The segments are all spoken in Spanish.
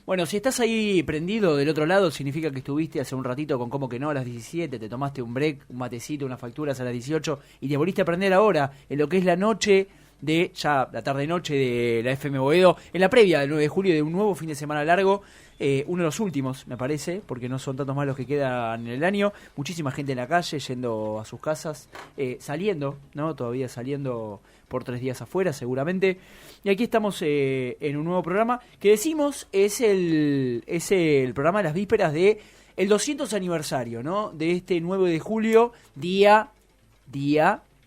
Bueno, si estás ahí prendido del otro lado, significa que estuviste hace un ratito con Cómo que no a las 17, te tomaste un break, un matecito, unas facturas a las 18 y te volviste a prender ahora en lo que es la noche de, ya la tarde-noche de la FM Boedo, en la previa del 9 de julio de un nuevo fin de semana largo, uno de los últimos, me parece, porque no son tantos más los que quedan en el año, muchísima gente en la calle, yendo a sus casas, saliendo, ¿no? Todavía saliendo por 3 días afuera, seguramente. Y aquí estamos en un nuevo programa que decimos es el programa de las vísperas de el 200 aniversario, ¿no? De este 9 de julio, día,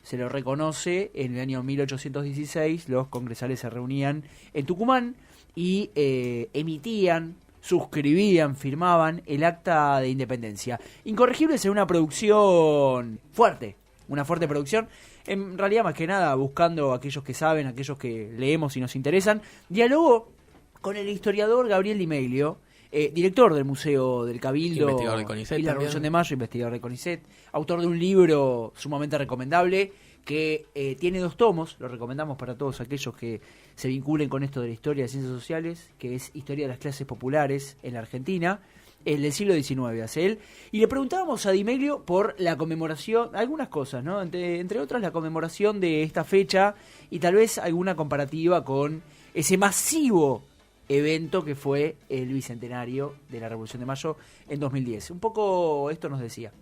se lo reconoce, en el año 1816 los congresales se reunían en Tucumán y emitían, suscribían, firmaban el Acta de Independencia. Incorregibles en una producción fuerte, una fuerte producción. En realidad, más que nada, buscando a aquellos que saben, aquellos que leemos y nos interesan. Dialogó con el historiador Gabriel Di Meglio, director del Museo del Cabildo investigador de CONICET y la Revolución de Mayo, investigador de CONICET, autor de un libro sumamente recomendable que tiene 2 tomos, lo recomendamos para todos aquellos que se vinculen con esto de la historia de ciencias sociales, que es Historia de las clases populares en la Argentina, el del siglo XIX, hace él, y le preguntábamos a Di Meglio por la conmemoración, algunas cosas, ¿no? Entre otras la conmemoración de esta fecha y tal vez alguna comparativa con ese masivo evento que fue el bicentenario de la Revolución de Mayo en 2010. Un poco esto nos decía.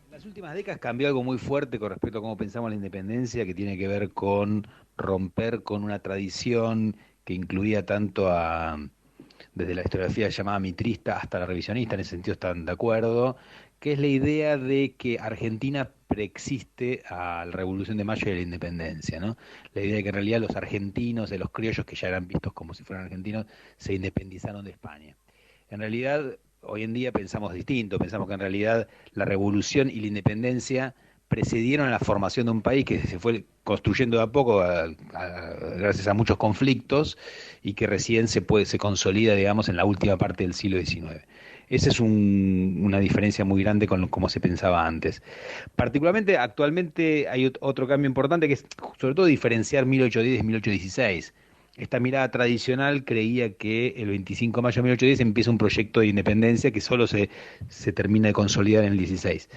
En las últimas décadas cambió algo muy fuerte con respecto a cómo pensamos la independencia, que tiene que ver con romper con una tradición que incluía tanto desde la historiografía llamada mitrista hasta la revisionista, en ese sentido están de acuerdo, que es la idea de que Argentina preexiste a la Revolución de Mayo y a la independencia, ¿no? La idea de que en realidad los argentinos, de los criollos que ya eran vistos como si fueran argentinos, se independizaron de España. En realidad, hoy en día pensamos distinto, pensamos que en realidad la revolución y la independencia precedieron a la formación de un país que se fue construyendo de a poco gracias a muchos conflictos y que recién se consolida, digamos, en la última parte del siglo XIX. Esa es una diferencia muy grande con cómo se pensaba antes. Particularmente, actualmente hay otro cambio importante que es, sobre todo, diferenciar 1810 y 1816. Esta mirada tradicional creía que el 25 de mayo de 1810 empieza un proyecto de independencia que solo se termina de consolidar en el 16.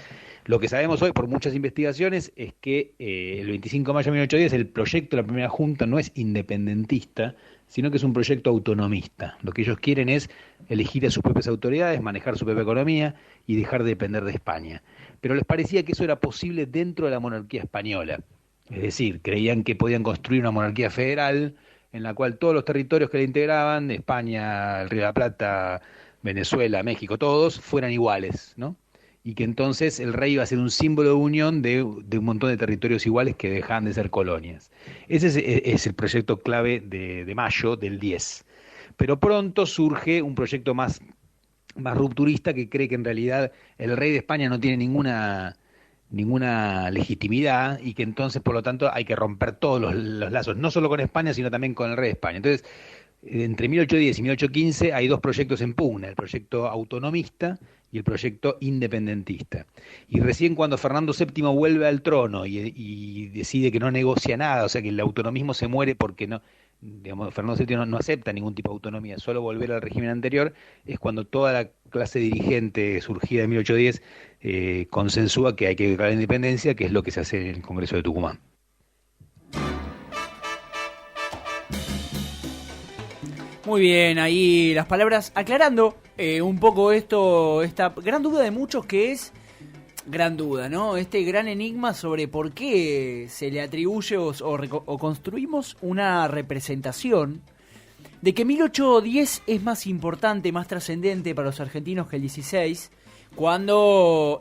Lo que sabemos hoy por muchas investigaciones es que el 25 de mayo de 1810 el proyecto de la primera junta no es independentista, sino que es un proyecto autonomista. Lo que ellos quieren es elegir a sus propias autoridades, manejar su propia economía y dejar de depender de España. Pero les parecía que eso era posible dentro de la monarquía española. Es decir, creían que podían construir una monarquía federal en la cual todos los territorios que la integraban, España, el Río de la Plata, Venezuela, México, todos, fueran iguales, ¿no? Y que entonces el rey iba a ser un símbolo de unión de un montón de territorios iguales que dejaban de ser colonias. Ese es el proyecto clave de Mayo del 10. Pero pronto surge un proyecto más rupturista que cree que en realidad el rey de España no tiene ninguna legitimidad y que entonces por lo tanto hay que romper todos los lazos, no solo con España sino también con el rey de España. Entonces, entre 1810 y 1815 hay 2 proyectos en pugna, el proyecto autonomista y el proyecto independentista. Y recién cuando Fernando VII vuelve al trono y decide que no negocia nada, o sea que el autonomismo se muere porque no, digamos, Fernando VII no acepta ningún tipo de autonomía, solo volver al régimen anterior, es cuando toda la clase dirigente surgida en 1810 consensúa que hay que declarar la independencia, que es lo que se hace en el Congreso de Tucumán. Muy bien, ahí las palabras aclarando un poco esta gran duda de muchos que es, gran duda, ¿no? Este gran enigma sobre por qué se le atribuye o construimos una representación de que 1810 es más importante, más trascendente para los argentinos que el 16,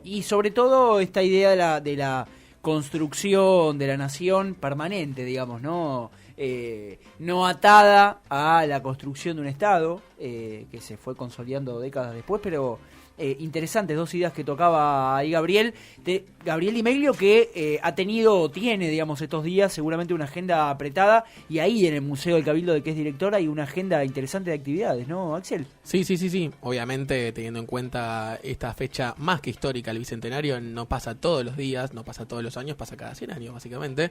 y sobre todo esta idea de la construcción de la nación permanente, digamos, ¿no? No atada a la construcción de un Estado, que se fue consolidando décadas después, pero interesantes 2 ideas que tocaba ahí Gabriel Di Meglio, que tiene, digamos, estos días seguramente una agenda apretada, y ahí en el Museo del Cabildo de que es directora hay una agenda interesante de actividades, ¿no, Axel? Sí. Obviamente, teniendo en cuenta esta fecha más que histórica, el Bicentenario no pasa todos los días, no pasa todos los años, pasa cada 100 años, básicamente.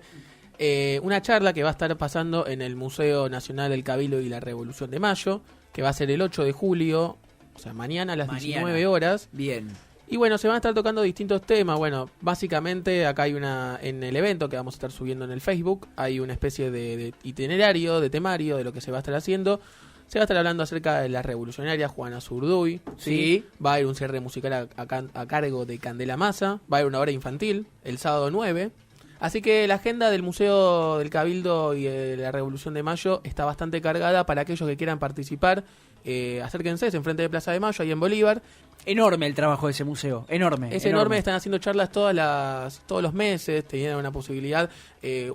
Una charla que va a estar pasando en el Museo Nacional del Cabildo y la Revolución de Mayo, que va a ser el 8 de julio, o sea, mañana a las 19 horas. Bien. Y bueno, se van a estar tocando distintos temas. Bueno, básicamente acá hay en el evento que vamos a estar subiendo en el Facebook, hay una especie de itinerario, de temario de lo que se va a estar haciendo. Se va a estar hablando acerca de la revolucionaria Juana Zurduy. Sí. Va a haber un cierre musical a cargo de Candela Massa. Va a haber una hora infantil el sábado 9. Así que la agenda del Museo del Cabildo y de la Revolución de Mayo está bastante cargada para aquellos que quieran participar. Acérquense, es enfrente de Plaza de Mayo, ahí en Bolívar. Enorme el trabajo de ese museo, enorme. Es enorme, están haciendo charlas todos los meses, tenían una posibilidad,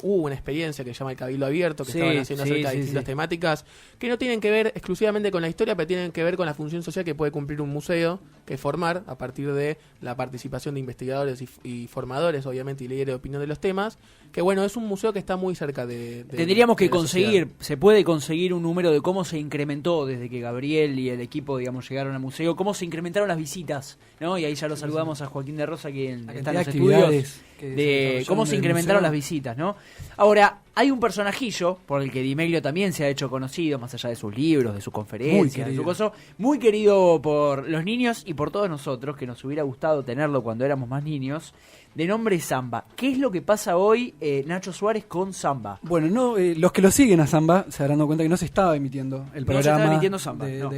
hubo una experiencia que se llama el Cabildo Abierto, que estaban haciendo acerca de distintas temáticas, que no tienen que ver exclusivamente con la historia, pero tienen que ver con la función social que puede cumplir un museo, que es formar a partir de la participación de investigadores y formadores, obviamente, y líderes de opinión de los temas, que bueno, es un museo que está muy cerca de Tendríamos que la conseguir, sociedad. se puede conseguir un número de cómo se incrementó desde que Gabriel y el equipo, digamos, llegaron al museo, cómo se incrementaron las visitas, ¿no? Y ahí ya lo saludamos a Joaquín de Rosa, quien está en los estudios, de cómo se incrementaron las visitas, ¿no? Ahora, hay un personajillo por el que Di Meglio también se ha hecho conocido, más allá de sus libros, de sus conferencias, de su coso, muy querido por los niños y por todos nosotros, que nos hubiera gustado tenerlo cuando éramos más niños, de nombre Samba. ¿Qué es lo que pasa hoy, Nacho Suárez, con Samba? Bueno, no, los que lo siguen a Samba se habrán dado cuenta que no se estaba emitiendo el programa. No se estaba emitiendo Samba, no.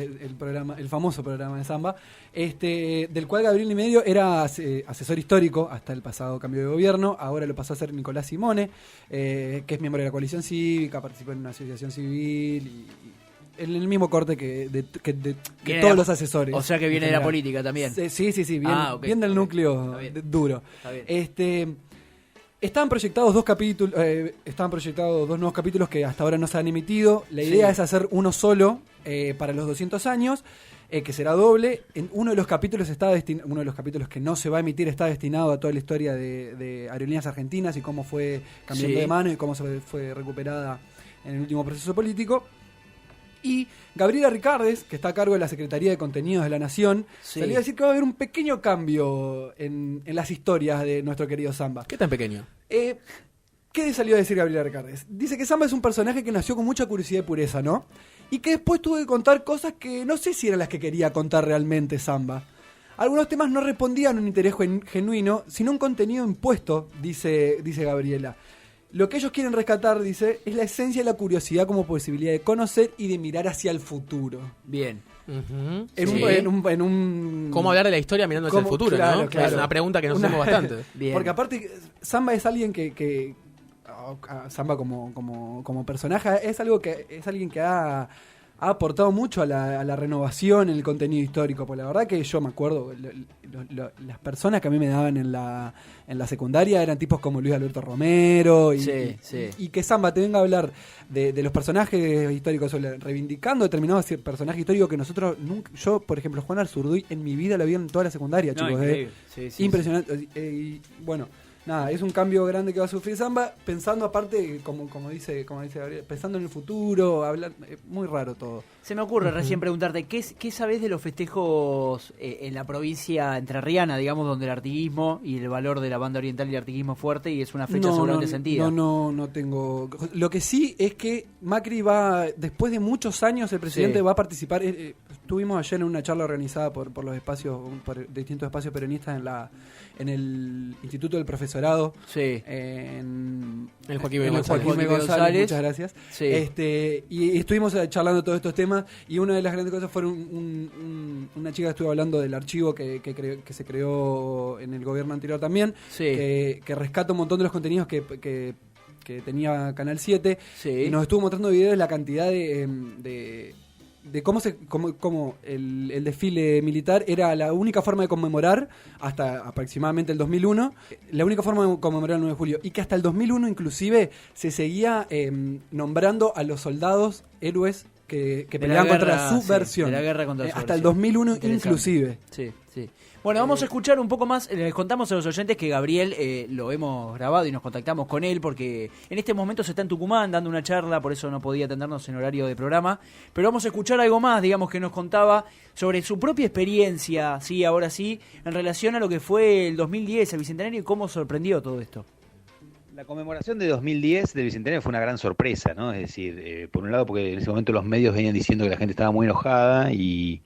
El famoso programa de Samba, del cual Gabriel Di Meglio era asesor histórico hasta el pasado cambio de gobierno. Ahora lo pasó a ser Nicolás Simone, que es miembro de la coalición cívica, participó en una asociación civil y en el mismo corte que todos los asesores. O sea que viene de la política también. Sí, bien del núcleo duro. Estaban proyectados dos nuevos capítulos que hasta ahora no se han emitido. La idea es hacer uno solo para los 200 años, que será doble. Uno de los capítulos que no se va a emitir está destinado a toda la historia de Aerolíneas Argentinas y cómo fue cambiando de mano y cómo se fue recuperada en el último proceso político. Y Gabriela Ricardes, que está a cargo de la Secretaría de Contenidos de la Nación, salió a decir que va a haber un pequeño cambio en las historias de nuestro querido Samba. ¿Qué tan pequeño? ¿Qué salió a decir Gabriela Ricardes? Dice que Samba es un personaje que nació con mucha curiosidad y pureza, ¿no? Y que después tuvo que contar cosas que no sé si eran las que quería contar realmente Samba. Algunos temas no respondían a un interés genuino, sino un contenido impuesto, dice Gabriela. Lo que ellos quieren rescatar, dice, es la esencia de la curiosidad como posibilidad de conocer y de mirar hacia el futuro. Bien. Uh-huh. En un ¿Cómo hablar de la historia mirando hacia el futuro? Claro, ¿no? claro. Es una pregunta que nos hacemos bastante. Bien. Porque aparte, Samba es alguien que Samba como personaje es alguien que ha aportado mucho a la renovación en el contenido histórico. Pues la verdad que yo me acuerdo, las personas que a mí me daban en la secundaria eran tipos como Luis Alberto Romero y que Samba te venga a hablar de los personajes históricos, reivindicando determinados personajes históricos que nosotros nunca, yo por ejemplo Juana Zurduy en mi vida la vi en toda la secundaria, chicos, impresionante. Y bueno, nada, es un cambio grande que va a sufrir Samba, pensando aparte, como dice Gabriel, pensando en el futuro, hablar, muy raro todo. Se me ocurre recién preguntarte, ¿qué sabés de los festejos en la provincia entrerriana, digamos, donde el artiguismo y el valor de la banda oriental y el artiguismo es fuerte y es una fecha seguramente sentida? No tengo. Lo que sí es que Macri va, después de muchos años, el presidente va a participar. Estuvimos ayer en una charla organizada por los espacios, por distintos espacios peronistas en el Instituto del Profesorado. Sí. En el Joaquín B. González. Muchas gracias. Sí. Y estuvimos charlando todos estos temas y una de las grandes cosas fue una chica que estuvo hablando del archivo que se creó en el gobierno anterior también, que rescata un montón de los contenidos que tenía Canal 7 y nos estuvo mostrando videos de la cantidad de cómo el desfile militar era la única forma de conmemorar hasta aproximadamente el 2001, la única forma de conmemorar el 9 de julio, y que hasta el 2001 inclusive se seguía nombrando a los soldados héroes que peleaban contra la subversión. De la guerra contra la hasta el 2001 inclusive. Sí. Bueno, vamos a escuchar un poco más. Les contamos a los oyentes que Gabriel lo hemos grabado y nos contactamos con él porque en este momento se está en Tucumán dando una charla, por eso no podía atendernos en horario de programa. Pero vamos a escuchar algo más, digamos, que nos contaba sobre su propia experiencia, ahora sí, en relación a lo que fue el 2010, el Bicentenario, y cómo sorprendió todo esto. La conmemoración de 2010 del Bicentenario fue una gran sorpresa, ¿no? Es decir, por un lado porque en ese momento los medios venían diciendo que la gente estaba muy enojada y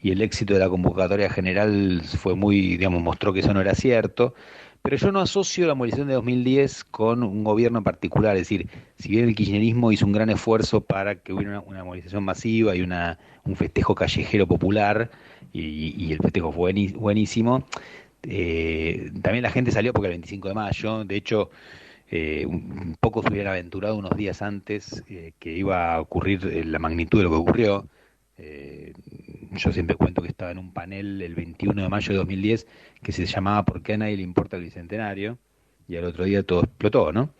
el éxito de la convocatoria general fue muy, digamos, mostró que eso no era cierto. Pero yo no asocio la movilización de 2010 con un gobierno en particular. Es decir, si bien el kirchnerismo hizo un gran esfuerzo para que hubiera una movilización masiva y un festejo callejero popular, y el festejo fue buenísimo, también la gente salió porque el 25 de mayo, de hecho, un poco se hubieran aventurado unos días antes que iba a ocurrir la magnitud de lo que ocurrió. Yo siempre cuento que estaba en un panel el 21 de mayo de 2010 que se llamaba ¿Por qué a nadie le importa el Bicentenario? Y al otro día todo explotó, ¿no?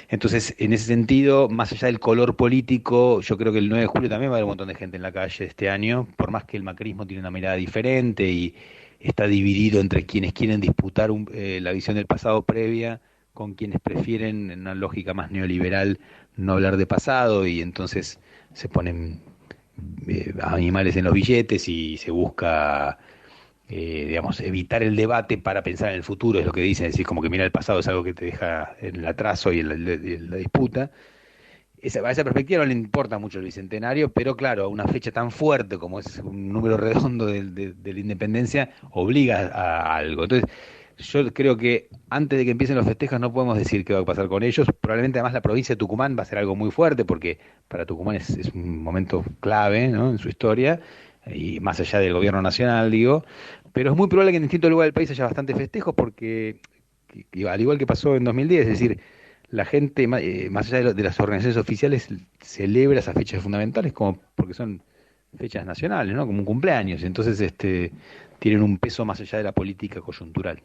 Entonces, en ese sentido, más allá del color político, yo creo que el 9 de julio también va a haber un montón de gente en la calle este año, por más que el macrismo tiene una mirada diferente y está dividido entre quienes quieren disputar la visión del pasado previa con quienes prefieren, en una lógica más neoliberal, no hablar de pasado, y entonces se ponen animales en los billetes y se busca, digamos, evitar el debate para pensar en el futuro, es lo que dicen, es decir, como que mirar el pasado es algo que te deja en el atraso y en la disputa. A esa perspectiva no le importa mucho el Bicentenario, pero claro, a una fecha tan fuerte como es un número redondo de la independencia, obliga a algo. Entonces, yo creo que antes de que empiecen los festejos no podemos decir qué va a pasar con ellos. Probablemente además la provincia de Tucumán va a ser algo muy fuerte, porque para Tucumán es un momento clave, ¿no?, en su historia, y más allá del gobierno nacional, digo. Pero es muy probable que en distintos lugares del país haya bastantes festejos, porque al igual que pasó en 2010, es decir, la gente, más allá de las organizaciones oficiales, celebra esas fechas fundamentales como porque son fechas nacionales, ¿no?, como un cumpleaños. Entonces, tienen un peso más allá de la política coyuntural.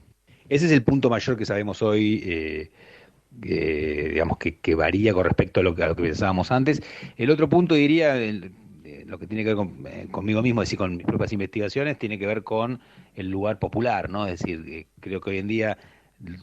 Ese es el punto mayor que sabemos hoy, digamos, que varía con respecto a lo que pensábamos antes. El otro punto, diría, lo que tiene que ver conmigo mismo, es decir, con mis propias investigaciones, tiene que ver con el lugar popular, ¿no? Es decir, creo que hoy en día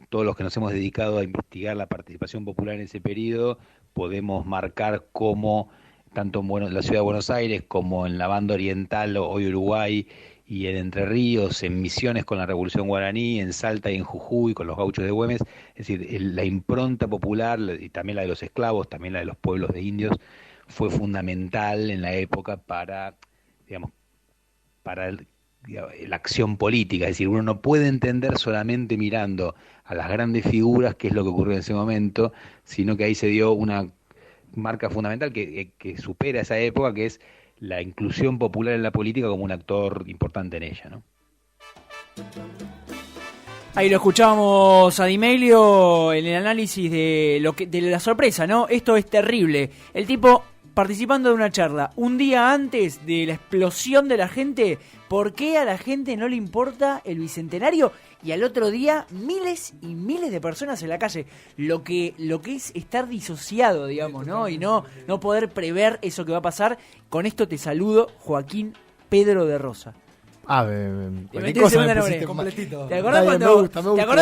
todos los que nos hemos dedicado a investigar la participación popular en ese periodo podemos marcar cómo, tanto en la ciudad de Buenos Aires como en la banda oriental, hoy Uruguay, y en Entre Ríos, en Misiones con la Revolución Guaraní, en Salta y en Jujuy con los gauchos de Güemes, es decir, la impronta popular, y también la de los esclavos, también la de los pueblos de indios, fue fundamental en la época para, digamos, para la acción política. Es decir, uno no puede entender solamente mirando a las grandes figuras qué es lo que ocurrió en ese momento, sino que ahí se dio una marca fundamental que supera esa época, que es la inclusión popular en la política como un actor importante en ella, ¿no? Ahí lo escuchamos a Di Meglio en el análisis de la sorpresa, ¿no? Esto es terrible. El tipo participando de una charla un día antes de la explosión de la gente. ¿Por qué a la gente no le importa el Bicentenario? Y al otro día miles y miles de personas en la calle. Lo que es estar disociado, digamos, ¿no? Y no poder prever eso que va a pasar. Con esto te saludo, Joaquín Pedro de Rosa. Cualquier cosa me pusiste completito. ¿Te acordás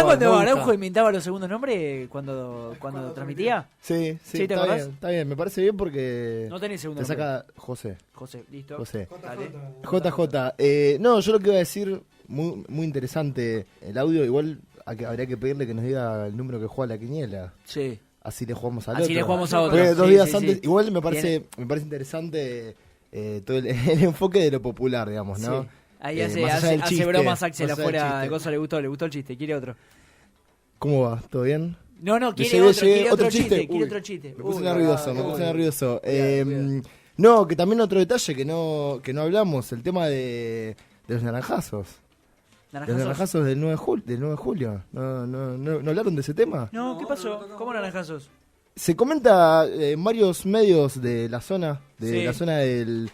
cuando Araujo inventaba los segundos nombres cuando transmitía? Sí, ¿te está acordás? bien, está bien. Me parece bien porque No tenés segundo te nombre. saca José. Listo. José. Dale. JJ. No, yo lo que iba a decir, muy, muy interesante el audio. Igual habría que pedirle que nos diga el número que juega la quiniela. Sí. Así le jugamos al Así otro. le jugamos a otro. Porque 2 Sí, días sí, antes. sí. Igual me parece interesante todo el enfoque de lo popular, digamos, ¿no? Sí. Ahí Más allá del hace chiste, bromas Axel más allá afuera del de chiste. cosas, le gustó el chiste, quiere otro. ¿Cómo va? ¿Todo bien? No, quiere Llegué, otro chiste, quiere Uy, otro chiste. Me puse nervioso. Cuidado. No, que también otro detalle que no hablamos, el tema de los naranjazos. Los naranjazos del 9 de julio. ¿No hablaron de ese tema? No, ¿qué pasó? ¿Cómo naranjazos? Se comenta en varios medios de la zona, del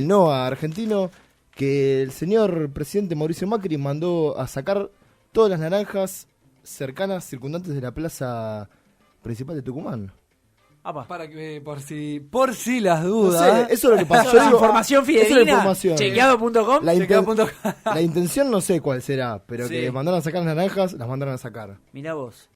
NOA argentino, que el señor presidente Mauricio Macri mandó a sacar todas las naranjas cercanas, circundantes de la plaza principal de Tucumán. Apa. Para que, por si las dudas. No sé, eso es lo que pasó. Eso es información fidedigna. Eso es la información. Chequeado.com. La intención no sé cuál será, pero Sí. que mandaron a sacar las naranjas, las mandaron a sacar. Mirá vos.